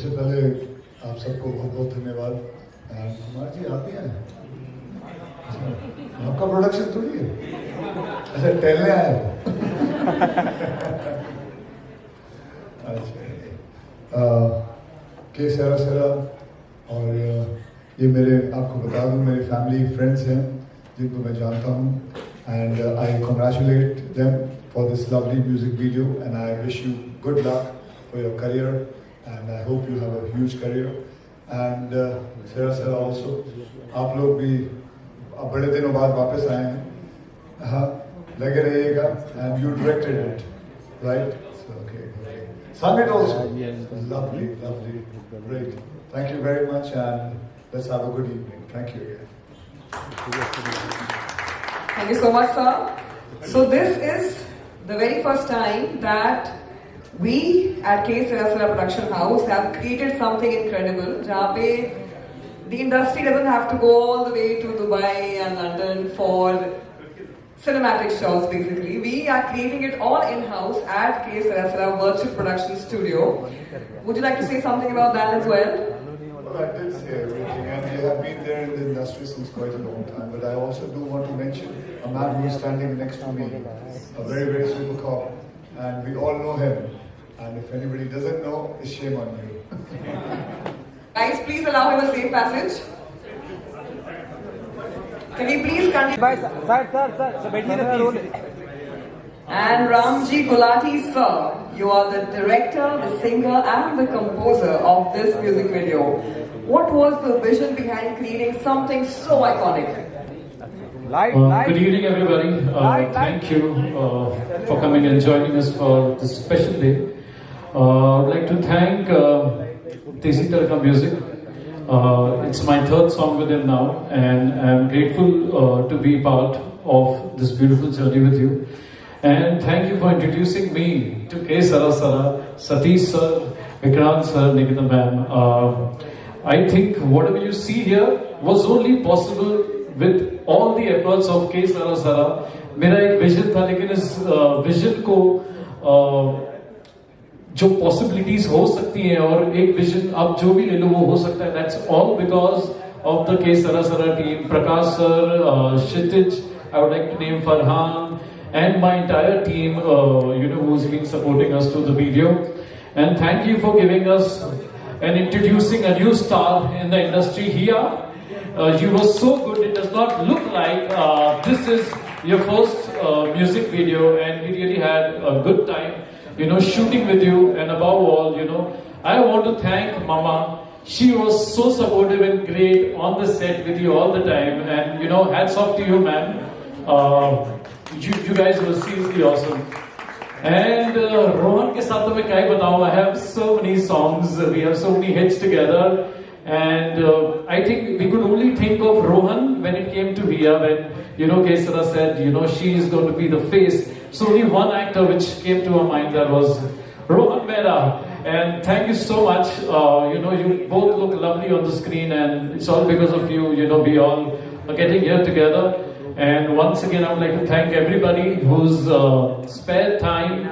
सबसे पहले आप सबको बहुत बहुत धन्यवाद। कुमार जी आते हैं, आपका प्रोडक्शन थोड़ी है, अच्छा टहलने आए हो। अच्छा के सरा सरा और ये मेरे आपको बता दूं मेरे फैमिली फ्रेंड्स हैं जिनको मैं जानता हूँ, and I congratulate them for this lovely music video and I wish you good luck for your career and I hope you have a huge career and सरा सरा ऑल्सो। आप लोग भी अब बड़े दिनों बाद वापस आए हैं, हाँ लगे रहिएगा and you directed it right, okay sung it also, lovely, lovely, great. Thank you very much and let's have a good evening. Thank you again. Thank you so much, sir. So this is the very first time that we at K. Sarasara Production House have created something incredible. जहाँ पे the industry doesn't have to go all the way to Dubai and London for cinematic shows. Basically, we are creating it all in-house at K. Sarasara Virtual Production Studio. Would you like to say something about that as well? Well, I did say everything, and we have been there in the industry since quite a long time. But I also do want to mention a man who is standing next to me, a very, very super cop, and we all know him. And if anybody doesn't know, it's shame on you. Guys, please allow him a safe passage. Can we please continue? Sir. And Ramji Gulati, sir, you are the director, the singer, and the composer of this music video. What was the vision behind creating something so iconic? Good evening, everybody. Thank you for coming and joining us for this special day. I'd like to thank Desi Talka Music. It's my third song with him now, and I'm grateful to be part of this beautiful journey with you. And thank you for introducing me to K. Sarasara, Satish sir, Vikrant sir, Nikita ma'am. I think whatever you see here was only possible with all the efforts of K. Sarasara. मेरा एक vision था, लेकिन इस vision को जो possibilities हो सकती हैं और एक विजन आप जो भी ले लो वो हो सकता है, that's all because of the K Sarsara team, Prakash sir, Kshitij, I would like to name Farhan and my entire team who's been supporting us through the video. And thank you for giving us and introducing a new star in the industry here. You were so good. It does not look like this is your first music video, and we really had a good time shooting with you. And above all, I want to thank Mama. She was so supportive and great on the set with you all the time. And hats off to you, ma'am. You guys were seriously awesome. And Rohan ke saath to main kya batau, I have so many songs, we have so many hits together, and I think we could only think of Rohan when it came to Hiya, when Kesara said she is going to be the face. So only one actor which came to our mind, that was Rohan Mehra. And thank you so much. You both look lovely on the screen, and it's all because of you. We all are getting here together. And once again, I would like to thank everybody who's spared time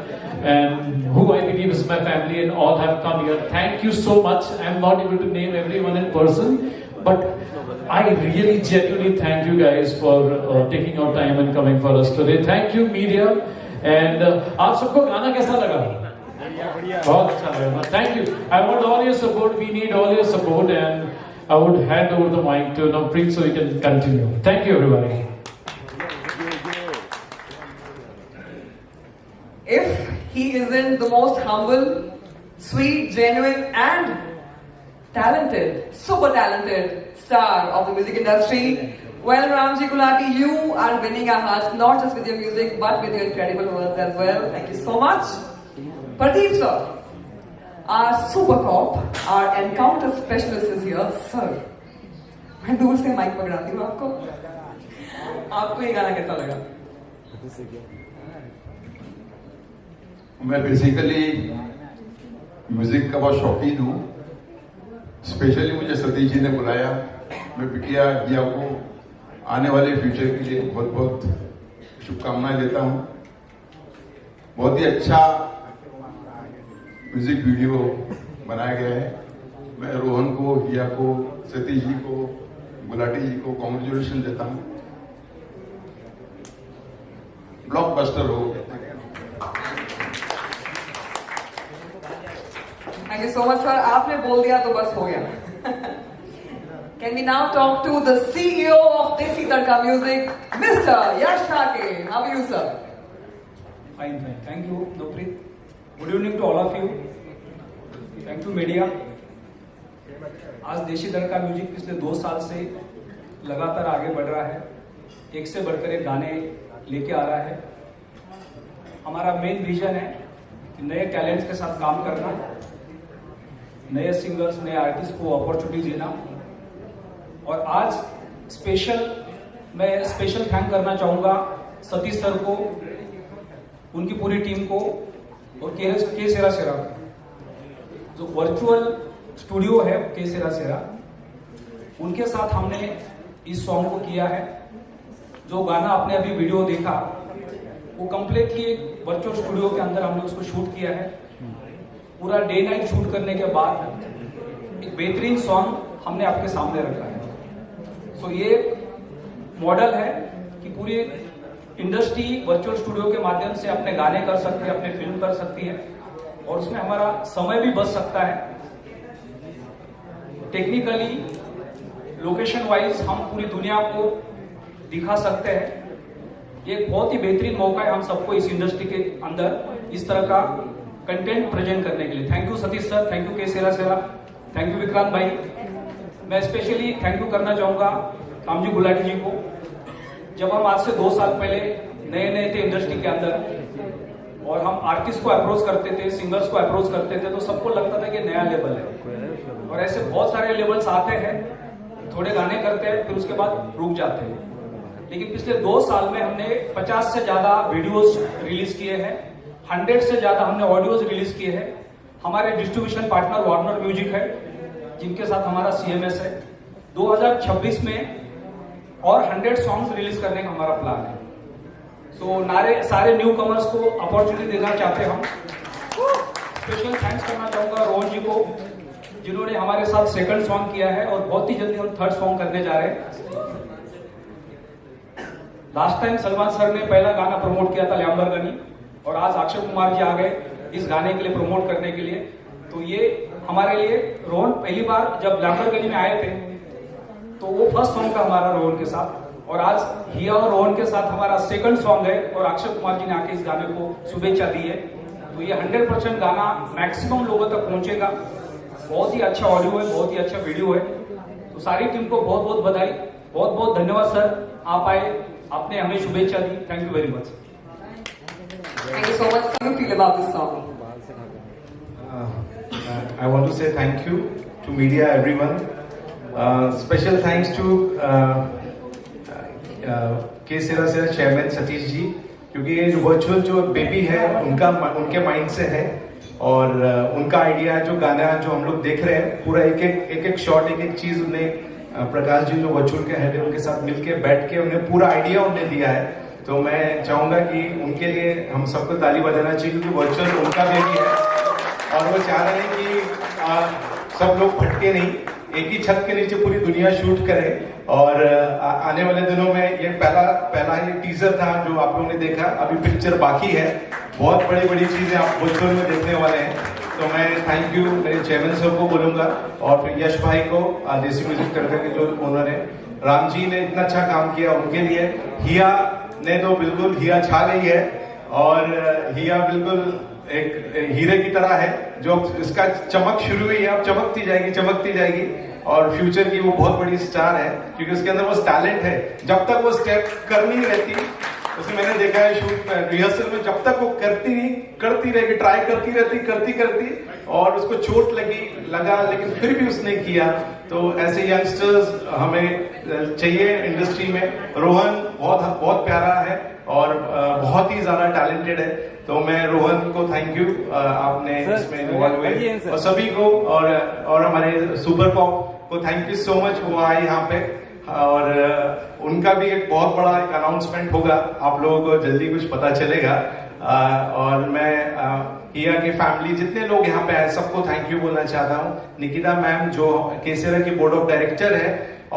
and who I believe is my family and all have come here. Thank you so much. I'm not able to name everyone in person, but I really genuinely thank you guys for taking out time and coming for us today. Thank you, media. And आप सबको गाना कैसा लगा? बहुत अच्छा लगा. Thank you. I want all your support. We need all your support, and I would hand over the mic to Preet so we can continue. Thank you, everybody. If he isn't the most humble, sweet, genuine, and talented, super talented star of the music industry, well, Ramji Gulati, you are winning our hearts, not just with your music, but with your incredible words as well. Thank you so much. Pradeep sir, our super cop, our encounter specialist is here. Sir, मैं दूर से mic पकड़ाती हूँ आपको. आपको ये गाना कैसा लगा? मैं बेसिकली म्यूजिक का बहुत शौकीन हूँ. स्पेशली मुझे सतीश जी ने बुलाया. मैं बिटिया हिया को आने वाले फ्यूचर के लिए बहुत बहुत शुभकामनाएं देता हूँ. बहुत ही अच्छा म्यूजिक वीडियो बनाया गया है. मैं रोहन को, हिया को, सतीश जी को, गुलाटी जी को कॉन्ग्रेचुलेशन देता हूँ। ब्लॉकबस्टर हो। Thank you so much sir, आपने बोल दिया तो बस हो गया। Can we now talk to the CEO of Desi Tadka Music, Mr. Yash Thake? How are you, sir? Fine, fine. Thank you, Duprit. Good evening to all of you. Thank you, media. आज देसी तड़का music पिछले 2 साल से लगातार आगे बढ़ रहा है, एक से बढ़कर एक गाने लेके आ रहा है। हमारा मेन विजन है कि नए टैलेंट्स के साथ काम करना, नए सिंगर्स, नए आर्टिस्ट को अपॉर्चुनिटी देना। और आज मैं स्पेशल थैंक करना चाहूँगा सतीश सर को, उनकी पूरी टीम को, और के सेरा सेरा जो वर्चुअल स्टूडियो है के सेरा सेरा, उनके साथ हमने इस सॉन्ग को किया है। जो गाना आपने अभी वीडियो देखा वो कंप्लीटली एक वर्चुअल स्टूडियो के अंदर हमने उसको शूट किया है। पूरा डे नाइट शूट करने के बाद एक बेहतरीन सॉन्ग हमने आपके सामने रखा है। तो ये मॉडल है कि पूरी इंडस्ट्री वर्चुअल स्टूडियो के माध्यम से अपने गाने कर सकती है, अपने फिल्म कर सकती है, और उसमें हमारा समय भी बच सकता है। टेक्निकली, लोकेशन वाइज हम पूरी दुनिया को दिखा सकते हैं। ये एक बहुत ही बेहतरीन मौका है हम सबको इस इंडस्ट्री के अंदर इस तरह का कंटेंट प्रेजेंट करने के लिए। Thank you Satish sir, thank you के सेरा सेरा, थैंक यू विक्रांत भाई। मैं स्पेशली थैंक यू करना चाहूंगा कामजी गुलाटी जी को। जब हम आज से 2 साल पहले नए थे इंडस्ट्री के अंदर और हम आर्टिस्ट को अप्रोच करते थे, सिंगर्स को अप्रोच करते थे, तो सबको लगता था कि नया लेवल है। और ऐसे बहुत सारे लेवल्स आते हैं, थोड़े गाने करते हैं, फिर उसके बाद रुक जाते हैं। लेकिन पिछले 2 साल में हमने 50 से ज्यादा वीडियोस रिलीज किए हैं, 100 से ज्यादा हमने ऑडियोज रिलीज किए हैं। हमारे डिस्ट्रीब्यूशन पार्टनर वार्नर म्यूजिक है, जिनके साथ हमारा CMS है। 2026 में और 100 सॉन्ग्स रिलीज करने का हमारा प्लान है। सो सारे न्यू कमर्स को अपॉर्चुनिटी देना चाहते हैं हम। स्पेशल थैंक्स करना चाहूंगा रोहन जी को, जिन्होंने हमारे साथ सेकंड सॉन्ग किया है, और बहुत ही जल्दी हम थर्ड सॉन्ग करने जा रहे हैं। लास्ट टाइम सलमान सर ने पहला गाना प्रमोट किया था लैम्बोर्गिनी, और आज अक्षय कुमार जी आ गए इस गाने के लिए प्रमोट करने के लिए। तो ये हमारे लिए, रोहन पहली बार जब लैम्बोर्गिनी में आए थे तो वो फर्स्ट सॉन्ग था हमारा रोहन के साथ, और आज हिया और रोहन के साथ हमारा सेकंड सॉन्ग है, और अक्षय कुमार जी ने आके इस गाने को शुभेच्छा दी है। तो ये 100% गाना मैक्सिमम लोगों तक पहुंचेगा। बहुत ही अच्छा ऑडियो है, बहुत ही अच्छा वीडियो है। तो सारी टीम को बहुत बहुत बधाई, बहुत बहुत धन्यवाद सर, आप आए, आपने हमें शुभेच्छा दी। Thank you very much. Thank you so much. How do you feel about this song? I want to say thank you to media, everyone. Special thanks to के सेरा सेरा चेयरमैन सतीश जी, क्योंकि ये जो वर्चुअल जो बेबी है उनके माइंड से है, और उनका आइडिया जो गाना जो हम लोग देख रहे हैं, पूरा एक एक शॉट, एक एक चीज उन्हें प्रकाश जी जो वर्चुअल के हेड है उनके साथ मिलके बैठ के उन्हें पूरा आइडिया उन्हें दिया है। तो मैं चाहूंगा कि उनके लिए हम सबको ताली बजाना चाहिए, क्योंकि वर्चुअल उनका बेबी है, और वो चाह रहे हैं कि सब लोग भटके नहीं, एक ही छत के नीचे पूरी दुनिया शूट करे। और आने वाले दिनों में ये पहला ये टीजर था जो आप लोगों ने देखा, अभी पिक्चर बाकी है, बहुत बड़ी बड़ी चीजें आप वर्चुअल में देखने वाले हैं। तो मैं थैंक यू मेरे चेयरमैन सर को बोलूंगा, और फिर यश भाई को, देसी म्यूजिक तड़का के जो ओनर है, राम जी ने इतना अच्छा काम किया उनके लिए। हिया ने तो बिल्कुल हिया छा गई है, और हिया बिल्कुल एक हीरे की तरह है, जो इसका चमक शुरू हुई है, अब चमकती जाएगी, और फ्यूचर की वो बहुत बड़ी स्टार है, क्योंकि उसके अंदर वो टैलेंट है। जब तक वो स्टेप करनी रहती, उसे मैंने देखा है शूट रिहर्सल में, जब तक वो करती रहेगी, ट्राई करती रहती, और उसको चोट लगा, लेकिन फिर भी उसने किया। तो ऐसे यंगस्टर्स हमें चाहिए इंडस्ट्री में। रोहन बहुत प्यारा है और बहुत ही ज्यादा टैलेंटेड है। तो मैं रोहन को थैंक यू, आपने इसमें इन्वॉल्व हुए, और सभी को, और हमारे सुपर पॉप को थैंक यू सो मच, वो आए यहाँ पे, और उनका भी एक बहुत बड़ा एक अनाउंसमेंट होगा, आप लोगों को जल्दी कुछ पता चलेगा। और मैं हिया की फैमिली जितने लोग यहाँ पे आए सबको थैंक यू बोलना चाहता हूँ। निकिता मैम जो केसरा की बोर्ड ऑफ डायरेक्टर है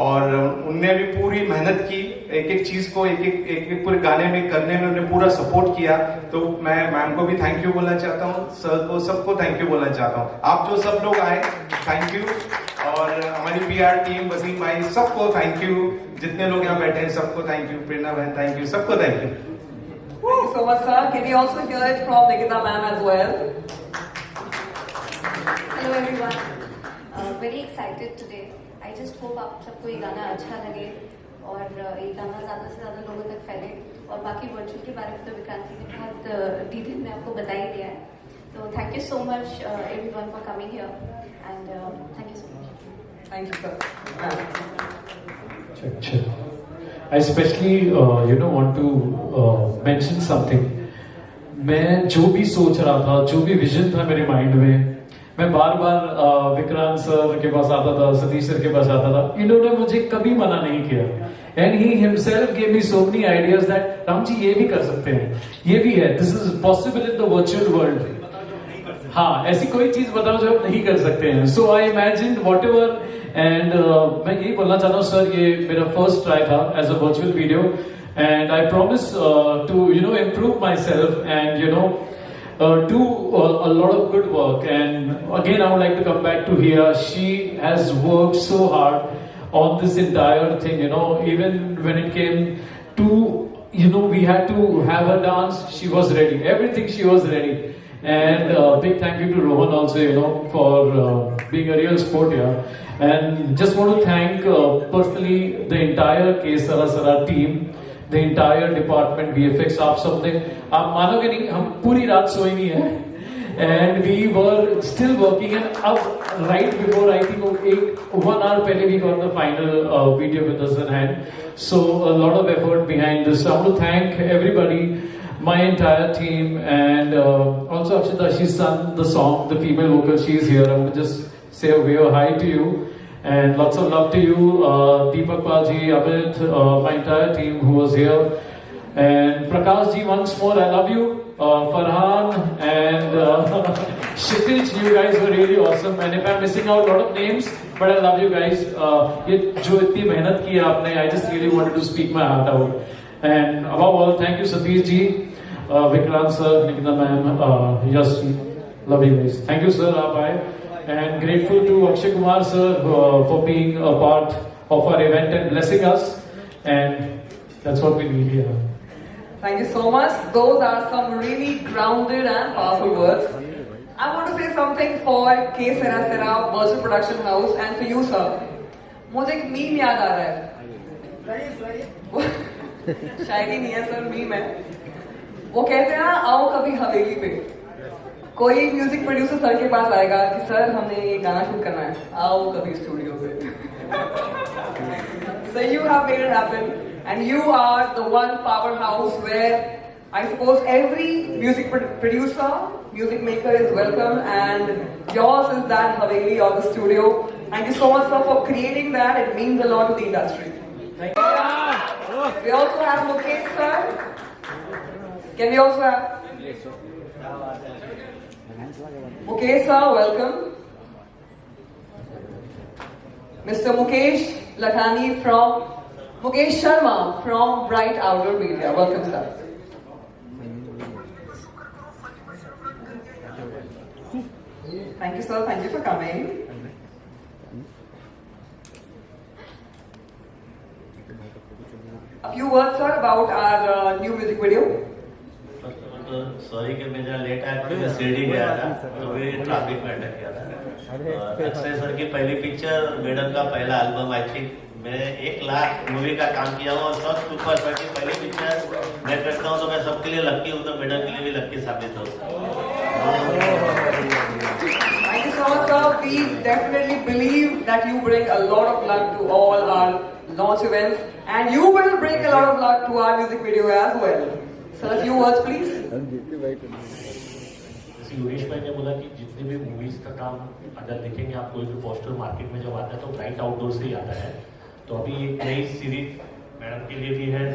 और उनने भी पूरी मेहनत की, एक एक चीज को एक एक पूरे गाने में करने में उन्होंने पूरा सपोर्ट किया, तो मैं मैम को भी थैंक यू बोलना चाहता हूँ, सर को सबको थैंक यू बोलना चाहता हूँ। आप जो सब लोग आए थैंक यू, और हमारी PR टीम वसीम भाई सबको थैंक यू, जितने लोग यहाँ बैठे हैं सबको थैंक यू, प्रेरणा बहन थैंक यू, सबको thank you. Thank you so much, sir. Can we also hear it from Nikita ma'am as well? Hello everyone. Very excited today. I just hope आप सबको ये गाना अच्छा लगे और ये गाना ज़्यादा से ज़्यादा लोगों तक फैले, और बाकी वर्चुअल के बारे में तो विक्रांति ने बहुत डिटेल में आपको बता ही दिया है। तो thank you so much everyone for coming here and thank you so much. Thank you, sir. Check. I especially, want to mention something. मैं जो भी सोच रहा था, जो भी विजन था मेरे माइंड में, मैं बार बार विक्रांत सर के पास आता था, सतीश सर के पास आता था, इन्होंने मुझे कभी मना नहीं किया। And he himself gave me so many ideas that Ram ji ये भी कर सकते हैं, ये भी है, this is possible in the virtual world. हाँ, ऐसी कोई चीज बताओ जो आप नहीं कर सकते हैं। So I imagined whatever, and मैं यही बोलना चाहता हूँ सर, ये मेरा फर्स्ट ट्राई था as a virtual video, and I promise to improve myself and do a lot of good work. And again, I would like to come back to here. She has worked so hard on this entire thing. Even when it came to we had to have a dance, she was ready. Everything she was ready. And big thank you to Rohan also, for being a real sport here. And just want to thank personally the entire K Sara Sara team, the entire department, VFX, आप सबने, आप मानोगे नहीं, हम पूरी रात सोए नहीं हैं. And we were still working, and up right before, I think 1 hour पहले we got the final video with us in hand. So a lot of effort behind this. So I want to thank everybody, my entire team, and also Akshita, she sung the song, the female vocal, she is here. I want to just say a very hi to you, and lots of love to you, Deepak Paji, Amit, my entire team who was here, and Prakash ji, once more, I love you, Farhan, and Kshitij, you guys were really awesome, and if I'm missing out a lot of names, but I love you guys. ये जो इतनी मेहनत की है आपने, I just really wanted to speak my heart out. And above all, thank you Satish ji, Vikrant sir, Nikita ma'am, Yash ji, love you guys. Thank you sir, आप आए. And grateful to Akshay Kumar sir for being a part of our event and blessing us. And that's what we need here. Thank you so much. Those are some really grounded and powerful words. I want to say something for K Sera Sera Virtual Production House and for you sir. मुझे एक meme याद आ रहा है. शायरी नहीं है sir, meme है. वो कहते हैं ना, आओ कभी हवेली पे. कोई म्यूजिक प्रोड्यूसर सर के पास आएगा कि सर हमने ये गाना शूट करना है, आओ कभी स्टूडियो पे. So you have made it happen, and you are the one powerhouse where I suppose every music producer, music maker is welcome, and yours is that Haveli or the studio. Thank you so much sir for creating that. It means a lot to the industry. Thank you. We also have Mukesh sir. Can we also have Mukesh sir, welcome. Mr. Mukesh Lakhani from Mukesh Sharma from Bright Outdoor Media. Welcome sir. Thank you sir, thank you for coming. A few words sir about our new music video. Sorry कि मैं जरा late आया, क्योंकि मैं शिरडी गया था तो भी ट्रैफिक में अटक गया था. अक्षय सर की पहली पिक्चर, मेडल का पहला एल्बम, आई थिंक मैं 1 लाख मूवी का काम किया हूँ और सब सुपर स्टार की पहली पिक्चर मैं करता हूँ, तो मैं सबके लिए लक्की हूँ, तो मेडल के लिए भी लक्की साबित हो. Thank you so much sir. We definitely believe that you bring a lot of luck to all our launch events, and you will bring a lot of luck to our music video as well. Sir, a few words please. जैसे योगेश भाई ने बोला कि जितने भी movies का काम अगर देखेंगे आप, कोई भी पोस्टर मार्केट में जब आता है तो ब्राइट आउटडोर से ही आता है. तो अभी एक नई सीरीज मैडम के लिए भी है.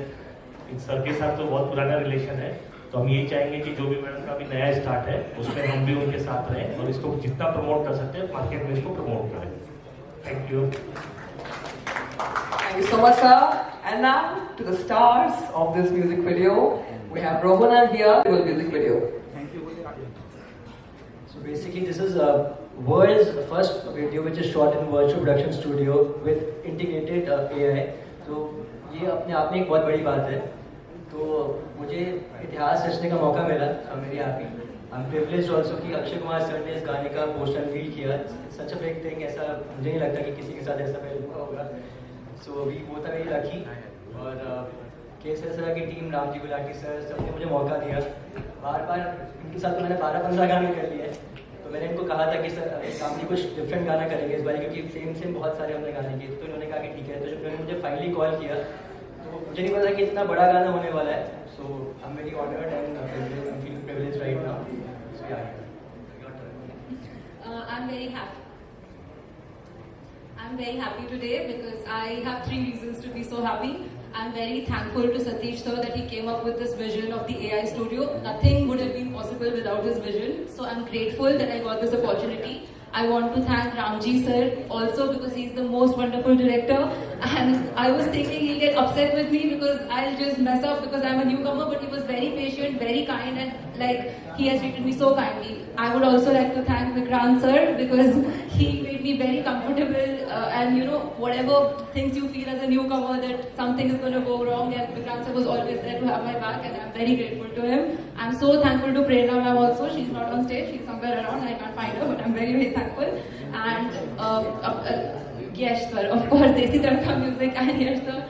इन सर के साथ तो बहुत पुराना रिलेशन है, तो हम यही चाहेंगे कि जो भी मैडम का अभी नया स्टार्ट है उसमें हम भी उनके साथ रहें और इसको जितना प्रमोट कर सकते हैं मार्केट में इसको प्रमोट करें. Thank you. Thank you so much, sir. And now to the stars of this music video. We have Rohan here with music video. So basically, this is world's first video which is shot in virtual production studio with integrated AI. So ये अपने आप में एक बहुत बड़ी बात है. तो मुझे इतिहास रचने का मौका मिला. I'm very happy. I'm privileged also कि अक्षय कुमार सर ने इस गाने का पोस्टर रिवील किया. Such a big thing. ऐसा मुझे नहीं लगता कि किसी के साथ ऐसा पहले हुआ होगा. So we both are very lucky. और केसर की टीम, रामजी गुलाटी सर, सबने मुझे मौका दिया. बार इनके साथ तो मैंने 12-15 गाने कर लिए. तो मैंने इनको कहा था कि सर सामने कुछ डिफरेंट गाना करेंगे इस बार, क्योंकि सेम बहुत सारे हमने गाने किए. तो इन्होंने कहा कि ठीक है. तो जब उन्होंने मुझे फाइनली कॉल किया तो मुझे नहीं पता कि इतना बड़ा गाना होने वाला है. So I am very honoured and feeling privileged right now. So yeah I'm very happy. I'm very happy today because I have 3 reasons to be so happy. I'm very thankful to Satish sir that he came up with this vision of the AI studio. Nothing would have been possible without his vision. So I'm grateful that I got this opportunity. I want to thank Ramji sir also because he's the most wonderful director. And I was thinking he'll get upset with me because I'll just mess up because I'm a newcomer, but he was very patient, very kind, and like he has treated me so kindly. I would also like to thank Vikrant sir because he made me very comfortable and you know, whatever things you feel as a newcomer that something is going to go wrong, and Vikrant sir was always there to have my back, and I'm very grateful to him. I'm so thankful to Prerna ma'am also. She's not on stage, she's somewhere around, I can't find her, but I'm very thankful. And Yash sir, of course, Desi Tadka Music, and Yash sir,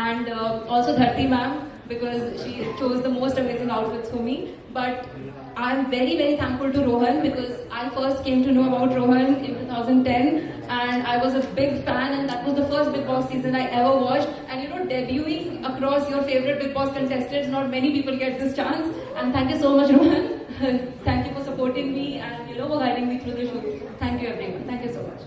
and also Dharti ma'am because she chose the most amazing outfits for me. But I'm very thankful to Rohan because I first came to know about Rohan in 2010 and I was a big fan, and that was the first Bigg Boss season I ever watched. And you know, debuting across your favorite Bigg Boss contestants, not many people get this chance. And thank you so much, Rohan. Thank you for supporting me and you know, for guiding me through the shoots. Thank you everyone. Thank you so much.